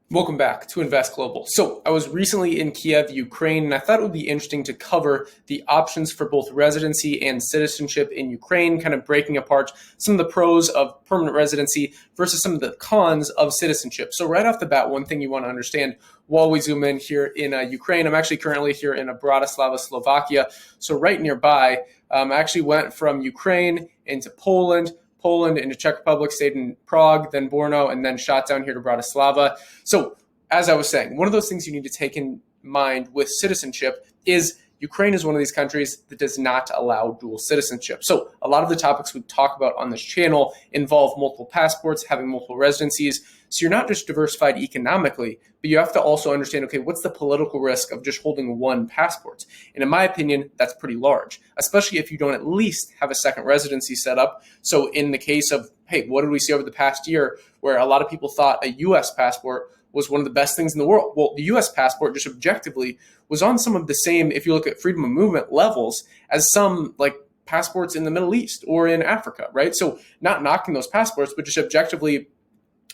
Welcome back to Invest Global. So I was recently in Kiev, Ukraine, and I thought it would be interesting to cover the options for both residency and citizenship in Ukraine, kind of breaking apart some of the pros of permanent residency versus some of the cons of citizenship. So right off the bat, one thing you want to understand while we zoom in here in Ukraine, I'm actually currently here in Bratislava, Slovakia, so right nearby. I actually went from Ukraine into Poland into Czech Republic, stayed in Prague, then Brno, and then shot down here to Bratislava. So, as I was saying, one of those things you need to take in mind with citizenship is Ukraine is one of these countries that does not allow dual citizenship. So, a lot of the topics we talk about on this channel involve multiple passports, having multiple residencies. So, you're not just diversified economically, but you have to also understand, okay, what's the political risk of just holding one passport? And in my opinion, that's pretty large, especially if you don't at least have a second residency set up. So, in the case of, hey, what did we see over the past year where a lot of people thought a US passport was one of the best things in the world? Well, the US passport just objectively was on some of the same, if you look at freedom of movement levels, as some like passports in the Middle East or in Africa, right? So not knocking those passports, but just objectively,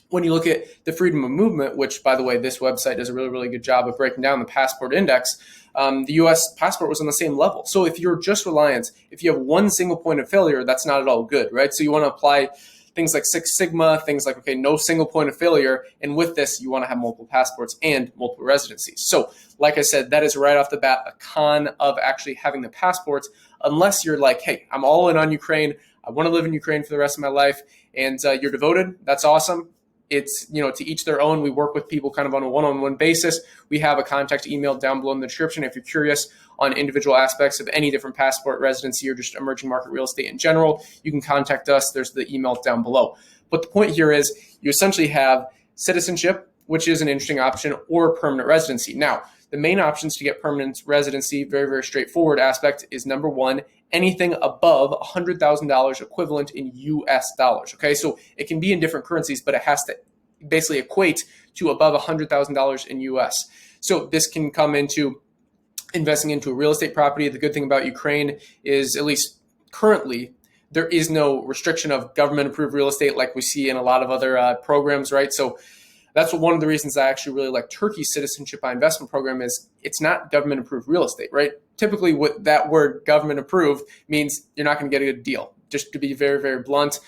when you look at the freedom of movement, which, by the way, this website does a really, really good job of breaking down the passport index, the U.S. passport was on the same level. So if you're just reliant, if you have one single point of failure, that's not at all good, right? So you want to apply things like Six Sigma, things like, okay, no single point of failure. And with this, you want to have multiple passports and multiple residencies. So like I said, that is right off the bat a con of actually having the passports, unless you're like, hey, I'm all in on Ukraine. I want to live in Ukraine for the rest of my life. And you're devoted. That's awesome. It's, to each their own. We work with people kind of on a one-on-one basis. We have a contact email down below in the description. If you're curious on individual aspects of any different passport, residency, or just emerging market real estate in general, you can contact us. There's the email down below. But the point here is you essentially have citizenship, which is an interesting option, or permanent residency. Now, the main options to get permanent residency, very, very straightforward aspect, is number one, anything above $100,000 equivalent in US dollars. Okay, so it can be in different currencies, but it has to basically equate to above $100,000 in US. So this can come into investing into a real estate property. The good thing about Ukraine is, at least currently, there is no restriction of government approved real estate like we see in a lot of other programs, right? So that's one of the reasons I actually really like Turkey's Citizenship by Investment program is it's not government approved real estate, right? Typically what that word government approved means you're not going to get a good deal, just to be very, very blunt.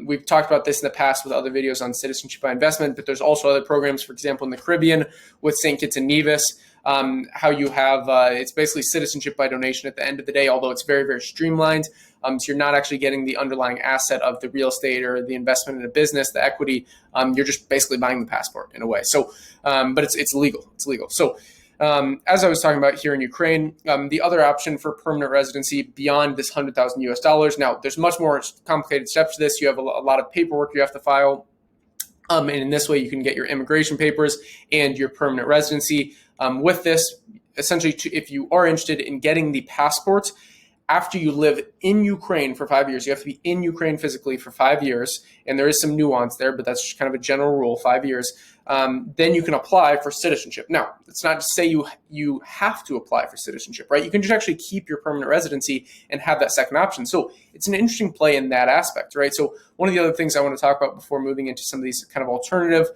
We've talked about this in the past with other videos on Citizenship by Investment, but there's also other programs, for example, in the Caribbean with St. Kitts and Nevis, how you have, it's basically citizenship by donation at the end of the day, although it's very, very streamlined. So you're not actually getting the underlying asset of the real estate or the investment in a business, the equity. You're just basically buying the passport in a way. So, but it's legal. It's legal. So as I was talking about here in Ukraine, the other option for permanent residency beyond this 100,000 US dollars. Now, there's much more complicated steps to this. You have a lot of paperwork you have to file. And in this way, you can get your immigration papers and your permanent residency. With this, essentially, if you are interested in getting the passport, after you live in Ukraine for 5 years, you have to be in Ukraine physically for 5 years. And there is some nuance there, but that's just kind of a general rule, 5 years. Then you can apply for citizenship. Now, it's not to say you have to apply for citizenship, right? You can just actually keep your permanent residency and have that second option. So it's an interesting play in that aspect, right? So one of the other things I want to talk about before moving into some of these kind of alternative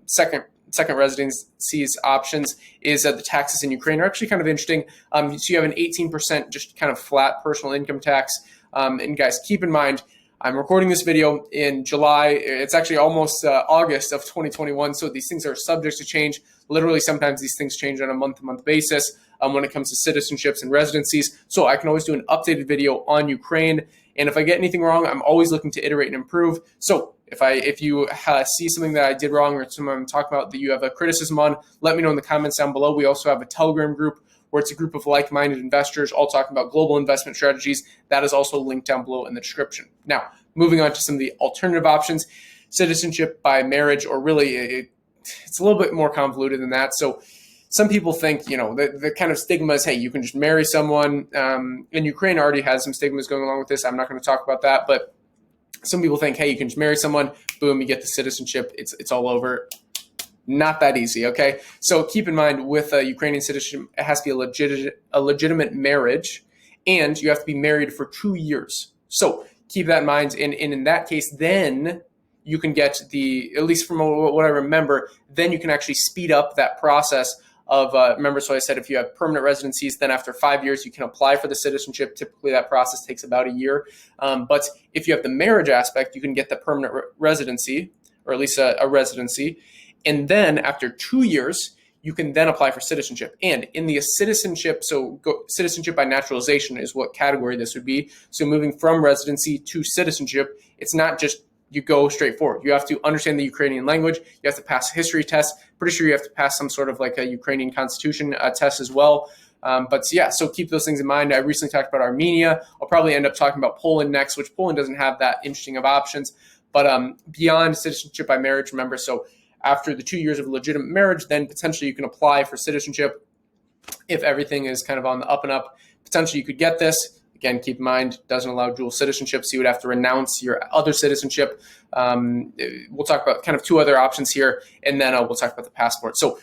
second residencies options is that the taxes in Ukraine are actually kind of interesting. So you have an 18% just kind of flat personal income tax. And guys, keep in mind, I'm recording this video in July. It's actually almost August of 2021. So these things are subject to change. Literally, sometimes these things change on a month-to-month basis when it comes to citizenships and residencies. So I can always do an updated video on Ukraine. And if I get anything wrong, I'm always looking to iterate and improve. So if you see something that I did wrong or something I'm talking about that you have a criticism on, let me know in the comments down below. We also have a Telegram group where it's a group of like-minded investors all talking about global investment strategies. That is also linked down below in the description. Now, moving on to some of the alternative options, citizenship by marriage, or really it's a little bit more convoluted than that. So some people think, the kind of stigma is, hey, you can just marry someone. And Ukraine already has some stigmas going along with this. I'm not going to talk about that, but some people think, hey, you can just marry someone, boom, you get the citizenship. It's all over. Not that easy, okay? So keep in mind with Ukrainian citizenship, it has to be a legitimate marriage, and you have to be married for 2 years. So keep that in mind. And in that case, then you can get at least from what I remember, then you can actually speed up that process of, remember, so I said if you have permanent residencies, then after 5 years, you can apply for the citizenship. Typically, that process takes about a year. But if you have the marriage aspect, you can get the permanent residency, or at least a residency. And then after 2 years, you can then apply for citizenship. And in the citizenship, citizenship by naturalization is what category this would be. So moving from residency to citizenship, it's not just you go straight forward. You have to understand the Ukrainian language. You have to pass a history test. Pretty sure you have to pass some sort of like a Ukrainian constitution test as well. So keep those things in mind. I recently talked about Armenia. I'll probably end up talking about Poland next, which Poland doesn't have that interesting of options. But beyond citizenship by marriage, remember, so after the 2 years of legitimate marriage, then potentially you can apply for citizenship. If everything is kind of on the up and up, potentially you could get this. Again, keep in mind, doesn't allow dual citizenship, so you would have to renounce your other citizenship. We'll talk about kind of two other options here, and then we'll talk about the passport. So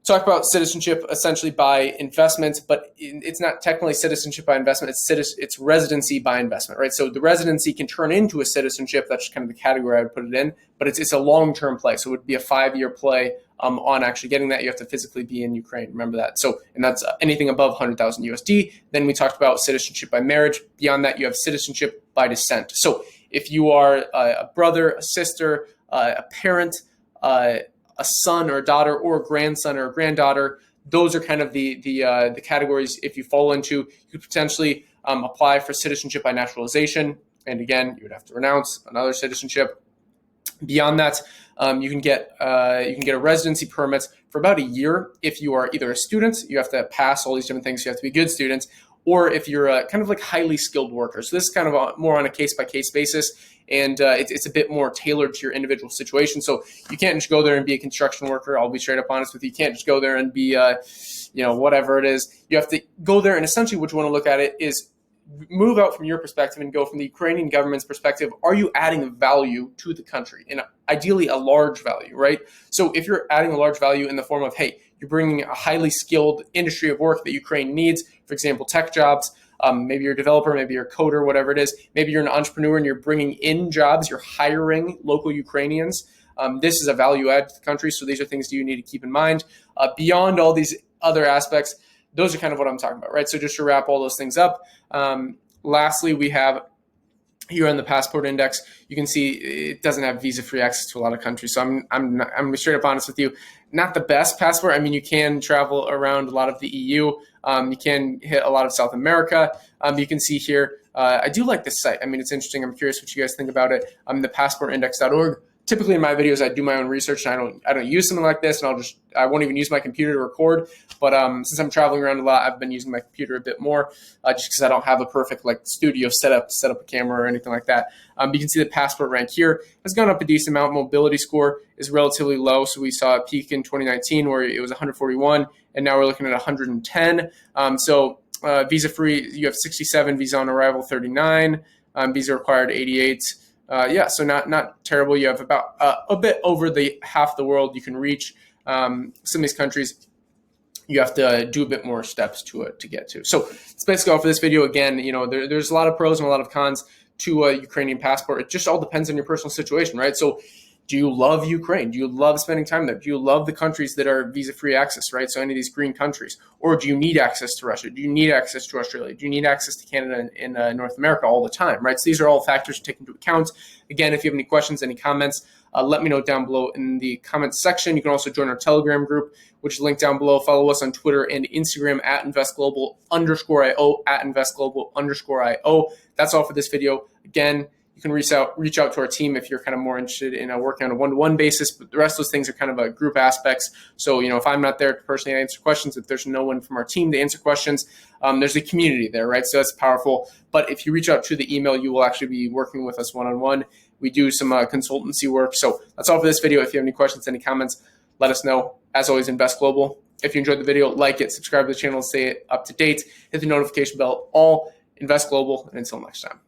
talk about citizenship essentially by investment, but it's not technically citizenship by investment. It's residency by investment, right? So the residency can turn into a citizenship. That's kind of the category I would put it in, but it's a long-term play. So it would be a 5-year play on actually getting that. You have to physically be in Ukraine. Remember that. So, and that's anything above 100,000 USD. Then we talked about citizenship by marriage. Beyond that, you have citizenship by descent. So if you are a brother, a sister, a parent, a son or a daughter, or a grandson or a granddaughter, those are kind of the categories. If you fall into, you could potentially apply for citizenship by naturalization. And again, you would have to renounce another citizenship. Beyond that, you can get a residency permit for about a year. If you are either a student, you have to pass all these different things. You have to be good students, or if you're a kind of like highly skilled worker. So this is kind of more on a case-by-case basis, and it's a bit more tailored to your individual situation. So you can't just go there and be a construction worker. I'll be straight up honest with you. You can't just go there and be, whatever it is. You have to go there, and essentially what you want to look at it is move out from your perspective and go from the Ukrainian government's perspective. Are you adding value to the country? And ideally a large value, right? So if you're adding a large value in the form of, hey, you're bringing a highly skilled industry of work that Ukraine needs, for example, tech jobs, maybe you're a developer, maybe you're a coder, whatever it is, maybe you're an entrepreneur and you're bringing in jobs, you're hiring local Ukrainians. This is a value add to the country. So these are things that you need to keep in mind. Beyond all these other aspects, those are kind of what I'm talking about, right? So just to wrap all those things up, lastly, we have here on the passport index, you can see it doesn't have visa-free access to a lot of countries. So I'm straight up honest with you, not the best passport. I mean, you can travel around a lot of the EU. You can hit a lot of South America. You can see here, I do like this site. I mean, it's interesting. I'm curious what you guys think about it. The passportindex.org. Typically in my videos, I do my own research, and I don't use something like this, and I won't even use my computer to record. But since I'm traveling around a lot, I've been using my computer a bit more, just because I don't have a perfect studio set up a camera or anything like that. You can see the passport rank here has gone up a decent amount. Mobility score is relatively low, so we saw a peak in 2019 where it was 141, and now we're looking at 110. Visa free, you have 67, visa on arrival 39, visa required 88. So not terrible. You have about a bit over the half the world you can reach. Some of these countries, you have to do a bit more steps to get to. So that's basically all for this video. Again, there's a lot of pros and a lot of cons to a Ukrainian passport. It just all depends on your personal situation, right? So do you love Ukraine? Do you love spending time there? Do you love the countries that are visa-free access, right? So any of these green countries. Or do you need access to Russia? Do you need access to Australia? Do you need access to Canada and North America all the time, right? So these are all factors to take into account. Again, if you have any questions, any comments, let me know down below in the comments section. You can also join our Telegram group, which is linked down below. Follow us on Twitter and Instagram at @investglobal_IO, at @investglobal_IO. That's all for this video. Again, you can reach out to our team if you're kind of more interested in working on a one-to-one basis, but the rest of those things are kind of group aspects. So, if I'm not there to personally answer questions, if there's no one from our team to answer questions, there's a community there, right? So that's powerful. But if you reach out to the email, you will actually be working with us one-on-one. We do some consultancy work. So that's all for this video. If you have any questions, any comments, let us know. As always, Invest Global. If you enjoyed the video, like it, subscribe to the channel, stay up to date, hit the notification bell, all Invest Global, and until next time.